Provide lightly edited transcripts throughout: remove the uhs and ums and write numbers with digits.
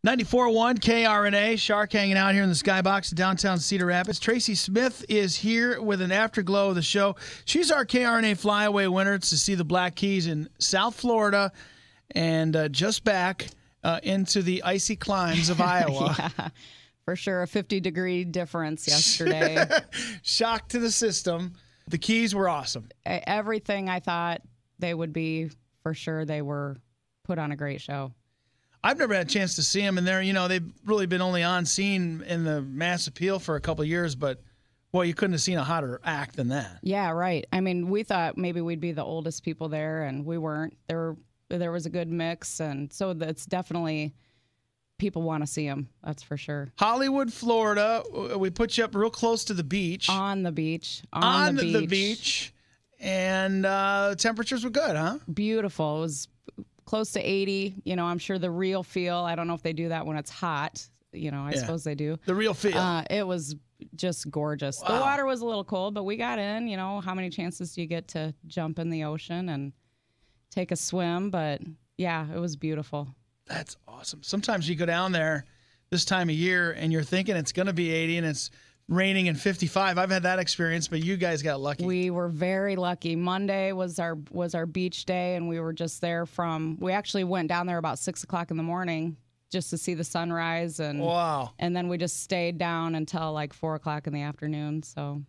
94.1 KRNA, Shark hanging out here in the skybox in downtown Cedar Rapids. Tracie Smith is here with an afterglow of the show. She's our KRNA Flyaway winner to see the Black Keys in South Florida and just back into the icy climes of Iowa. Yeah, for sure. A 50-degree difference yesterday. Shock to the system. The Keys were awesome. Everything I thought they would be, for sure, they were put on a great show. I've never had a chance to see them, and they've really been only on scene in the Mass Appeal for a couple of years, but, boy, you couldn't have seen a hotter act than that. Yeah, right. I mean, we thought maybe we'd be the oldest people there, and we weren't. There was a good mix, and so that's definitely people want to see them, that's for sure. Hollywood, Florida, we put you up real close to the beach. On the beach. On the beach. And temperatures were good, huh? Beautiful. It was close to 80. You know, I'm sure the real feel, I don't know if they do that when it's hot. You know, I suppose they do. The real feel. It was just gorgeous. Wow. The water was a little cold, but we got in. You know, how many chances do you get to jump in the ocean and take a swim? But, yeah, it was beautiful. That's awesome. Sometimes you go down there this time of year and you're thinking it's going to be 80 and it's raining and 55. I've had that experience, but you guys got lucky. We were very lucky. Monday was our beach day, and we were just there we actually went down there about 6 o'clock in the morning just to see the sunrise. And wow. And then we just stayed down until like 4 o'clock in the afternoon. So.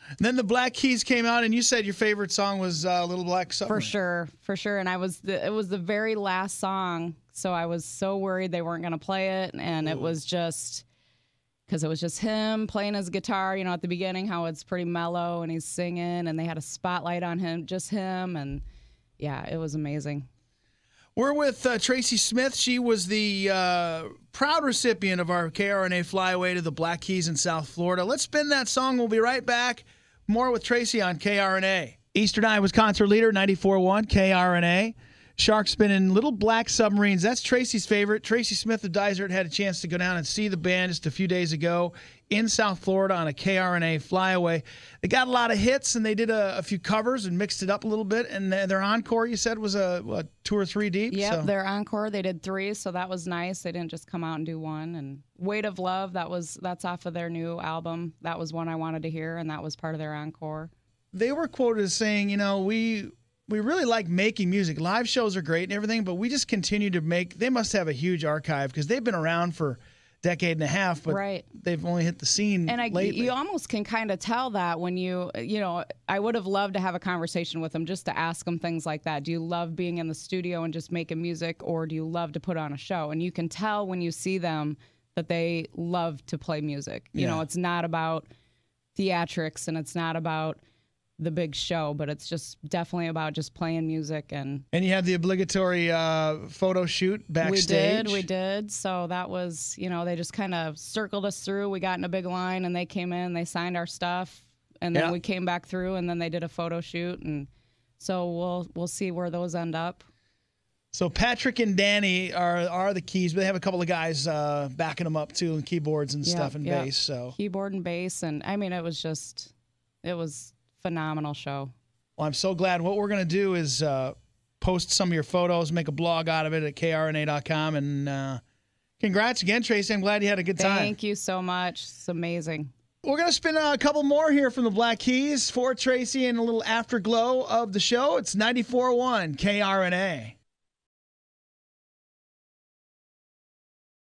And then the Black Keys came out, and you said your favorite song was Little Black Submarine. For sure. And it was the very last song, so I was so worried they weren't going to play it, and it was just because it was just him playing his guitar, you know, at the beginning, how it's pretty mellow, and he's singing, and they had a spotlight on him, just him, and yeah, it was amazing. We're with Tracie Smith. She was the proud recipient of our KRNA Flyaway to the Black Keys in South Florida. Let's spin that song. We'll be right back. More with Tracie on KRNA. Eastern Iowa's concert leader, 94.1 KRNA. Shark spinning Little Black Submarines. That's Tracie's favorite. Tracie Smith of Dysart had a chance to go down and see the band just a few days ago in South Florida on a KRNA Flyaway. They got a lot of hits, and they did a few covers and mixed it up a little bit. And their encore, you said, was 2 or 3 deep? Yep, their encore, they did 3, so that was nice. They didn't just come out and do 1. And Weight of Love, that's off of their new album. That was one I wanted to hear, and that was part of their encore. They were quoted as saying, you know, we really like making music. Live shows are great and everything, but we just continue to make. They must have a huge archive because they've been around for a decade and a half, but they've only hit the scene lately. You almost can kind of tell that when you know, I would have loved to have a conversation with them just to ask them things like that. Do you love being in the studio and just making music, or do you love to put on a show? And you can tell when you see them that they love to play music. You know, it's not about theatrics, and it's not about the big show, but it's just definitely about just playing music. And you had the obligatory photo shoot backstage. We did. So that was, you know, they just kind of circled us through. We got in a big line, and they came in, they signed our stuff, and then we came back through, and then they did a photo shoot. And so we'll see where those end up. So Patrick and Danny are the keys, but they have a couple of guys backing them up too, and keyboards and stuff and bass. So keyboard and bass, and I mean, it was phenomenal show. Well, I'm so glad. What we're going to do is post some of your photos, make a blog out of it at krna.com. And congrats again, Tracie. I'm glad you had a good time. Thank you so much. It's amazing. We're going to spin a couple more here from the Black Keys for Tracie and a little afterglow of the show. It's 94.1 KRNA.